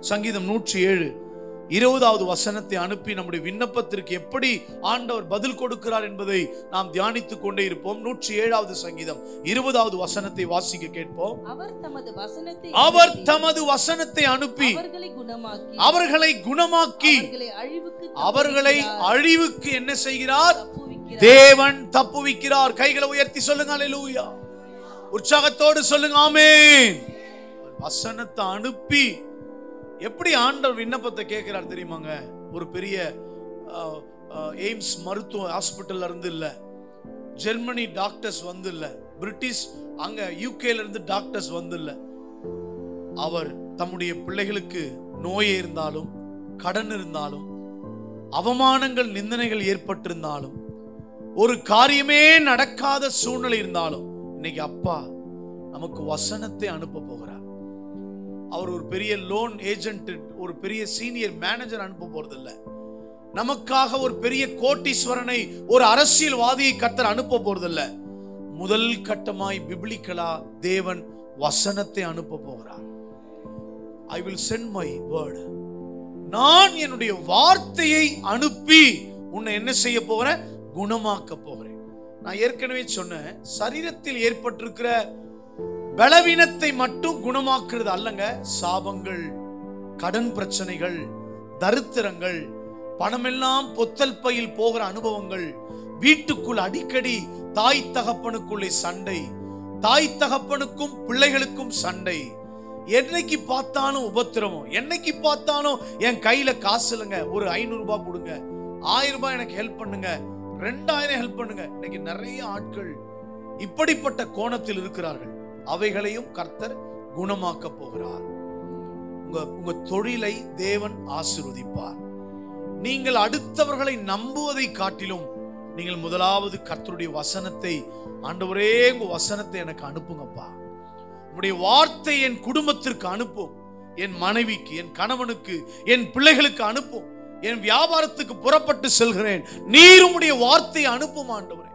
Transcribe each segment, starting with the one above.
சங்கீதம் 107 20வது வசனத்தை அனுப்பி நம்முடைய விண்ணப்பத்திற்கு எப்படி ஆண்டவர் பதில் கொடுக்கிறார் என்பதை நாம் தியானித்துக் கொண்டே இருப்போம். 107வது சங்கீதம் 20வது வசனத்தை வாசிக்க கேட்போம். அவர் தமது வசனத்தை அனுப்பி அவர்களை குணமாக்கி அவர்களை அழிவுக்கு என்ன செய்கிறார்? தேவன் தப்புவிக்கிறார். கைகளை உயர்த்தி சொல்லுங்க அல்லேலூயா. உற்சாகத்தோடு சொல்லுங்க ஆமென். வசனத்தை அனுப்பி எப்படி ஆண்டவர் விண்ணப்பத்தை கேட்கிறார் தெரியுமாங்க? ஒரு பெரிய எய்ம்ஸ் மருத்துவ ஹாஸ்பிட்டல்ல இருந்து இல்ல, ஜெர்மனி டாக்டர்ஸ் வந்து இல்ல, பிரிட்டிஷ் அங்க யூகேல இருந்து டாக்டர்ஸ் வந்து இல்ல. அவர் தம்முடைய பிள்ளைகளுக்கு நோய் இருந்தாலும், கடன் இருந்தாலும், அவமானங்கள் நிந்தனைகள் ஏற்பட்டிருந்தாலும், ஒரு காரியமே நடக்காத சூழ்நிலை இருந்தாலும், இன்னைக்கு அப்பா நமக்கு வசனத்தை அனுப்ப போகிறார். அவர் ஒரு பெரிய லோன் ஏஜென்ட், ஒரு பெரிய சீனியர் மேனேஜர் அனுப்ப போறது இல்ல. நமக்காக ஒரு பெரிய கோட்டீஸ்வரனை, ஒரு அரசியல்வாதியை கர்த்தர் அனுப்ப போறது இல்ல. முதல் கட்டமாய் பிப்ளிக்கலா தேவன் வசனத்தை அனுப்ப போகிறார். I will send my word. நான் என்னுடைய வார்த்தையை அனுப்பி உன்னை என்ன செய்ய போகிறேன்? குணமாக்க போகிறேன். நான் ஏற்கனவே சொன்னேன், சரீரத்தில் ஏற்பட்டிருக்கிற பலவீனத்தை மட்டும் குணமாக்குறது அல்லங்க. சாபங்கள், கடன் பிரச்சனைகள், தரித்திரங்கள், பணமெல்லாம் பொத்தல் பையில் போகிற அனுபவங்கள், வீட்டுக்குள் அடிக்கடி தாய் தகப்பனுக்குள்ளே சண்டை, தாய் தகப்பனுக்கும் பிள்ளைகளுக்கும் சண்டை, என்னைக்கு பார்த்தாலும் உபத்திரவம், என்னைக்கு பார்த்தாலும் என் கையில காசு இல்லைங்க, ஒரு 500 ரூபாய் கொடுங்க, 1000 ரூபாய் எனக்கு ஹெல்ப் பண்ணுங்க, 2000 ஹெல்ப் பண்ணுங்க. இன்னைக்கு நிறைய ஆட்கள் இப்படிப்பட்ட கோணத்தில் இருக்கிறார்கள். அவைகளையும் கர்த்தர் குணமாக்க போகிறார். உங்க தொழிலை தேவன் ஆசீர்வதிப்பார். நீங்கள் அடுத்தவர்களை நம்புவதை காட்டிலும் நீங்கள் முதலாவது கர்த்தருடைய வசனத்தை, ஆண்டவரே உங்க வசனத்தை எனக்கு அனுப்புங்கப்பா, உங்களுடைய வார்த்தை என் குடும்பத்திற்கு அனுப்பும், என் மனைவிக்கு, என் கணவனுக்கு, என் பிள்ளைகளுக்கு அனுப்பும், என் வியாபாரத்துக்கு புறப்பட்டு செல்கிறேன், நீர் உம்முடைய வார்த்தையை அனுப்பும் ஆண்டவரே.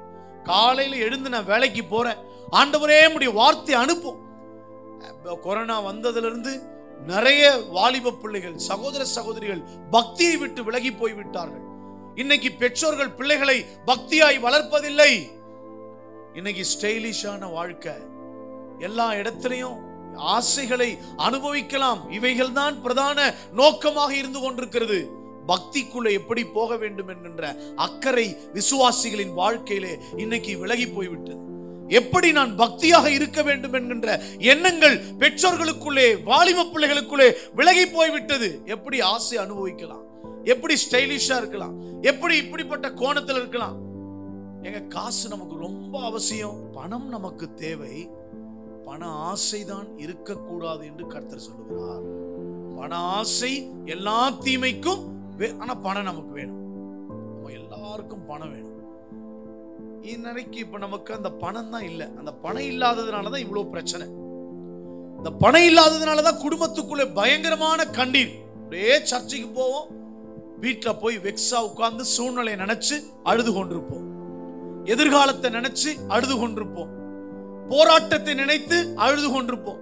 காலையில எழுந்து நான் வேலைக்கு போறேன், ஆண்டவரே உம்முடைய வார்த்தை அனுப்பும். கொரோனா வந்ததிலிருந்து நிறைய வாலிப பிள்ளைகள், சகோதர சகோதரிகள் பக்தியை விட்டு விலகி போய் விட்டார்கள். இன்னைக்கு பெற்றோர்கள் பிள்ளைகளை பக்தியாய் வளர்ப்பதில்லை. இன்னைக்கு ஸ்டைலிஷான வாழ்க்கை, எல்லா இடத்திலையும் ஆசைகளை அனுபவிக்கலாம், இவைகள் தான் பிரதான நோக்கமாக இருந்து கொண்டிருக்கிறது. பக்திக்குள்ள எப்படி போக வேண்டும் என்கின்ற அக்கறை விசுவாசிகளின் வாழ்க்கையிலே இன்னைக்கு விலகி போய்விட்டது. எப்படி நான் பக்தியாக இருக்க வேண்டும் என்கின்ற எண்ணங்கள் பெற்றோர்களுக்குள்ளே, வாலிப பிள்ளைகளுக்குள்ளே விலகி போய்விட்டது. எப்படி ஆசை அனுபவிக்கலாம், எப்படி ஸ்டைலிஷா இருக்கலாம், எப்படி இப்படிப்பட்ட கோணத்தில் இருக்கலாம். எங்க காசு நமக்கு ரொம்ப அவசியம், பணம் நமக்கு தேவை, பண ஆசைதான் இருக்கக்கூடாது என்று கர்த்தர் சொல்லுகிறார். பண ஆசை எல்லா தீமைக்கும், ஆனா பணம் நமக்கு வேணும். நம்ம எல்லாருக்கும் பணம் வேணும். இன்னைக்கு இப்ப நமக்கு அந்த பணம் தான் இல்லை. அந்த பணம் இல்லாததுனாலதான் இவ்வளவு பிரச்சனை. இந்த பணம் இல்லாததுனாலதான் குடும்பத்துக்குள்ளே பயங்கரமான கண்ணீர். அப்படியே சர்ச்சைக்கு போவோம், வீட்டுல போய் வெக்ஸா உட்கார்ந்து சூழ்நிலையை நினைச்சு அழுது கொண்டிருப்போம், எதிர்காலத்தை நினைச்சு அழுது கொண்டிருப்போம், போராட்டத்தை நினைத்து அழுது கொண்டிருப்போம்.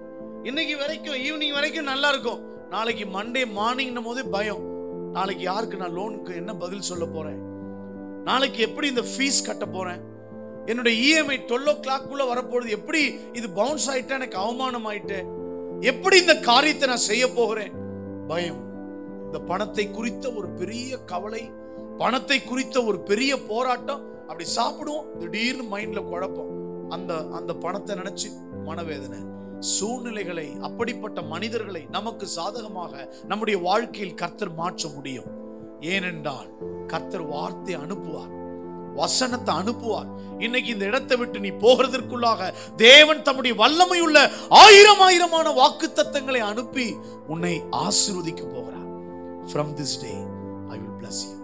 இன்னைக்கு வரைக்கும் ஈவினிங் வரைக்கும் நல்லா இருக்கும், நாளைக்கு மண்டே மார்னிங் போதே பயம். நாளைக்கு யாருக்கு நான் லோனுக்கு என்ன பதில் சொல்ல போறேன், நாளைக்கு எப்படி இந்த ஃபீஸ் கட்ட போறேன், என்னுடைய இஎம்ஐ 12 o'clock வரப்போகுது, எப்படி இது பவுன்ஸ் ஆயிட்டா, எனக்கு அவமானம் ஆயிட்டு, எப்படி இந்த காரியத்தை நான் செய்ய போகிறேன், பயம். இந்த பணத்தை குறித்த ஒரு பெரிய கவலை, பணத்தை குறித்த ஒரு பெரிய போராட்டம். அப்படி சாப்பிடுவோம், திடீர்னு மைண்ட்ல குழப்பம், அந்த பணத்தை நினைச்சு மனவேதனை. சூழ்நிலைகளை, அப்படிப்பட்ட மனிதர்களை நமக்கு சாதகமாக நம்முடைய வாழ்க்கையில் கர்த்தர் மாற்ற முடியும். ஏனென்றால் கர்த்தர் வார்த்தை அனுப்புவார், வசனத்தை அனுப்புவார். இன்னைக்கு இந்த இடத்தை விட்டு நீ போகிறதற்குள்ளாக தேவன் தம்முடைய வல்லமை உள்ள ஆயிரமான வாக்குத்தத்தங்களை அனுப்பி உன்னை ஆசீர்வதிக்க போகிறார். From this day I will bless you.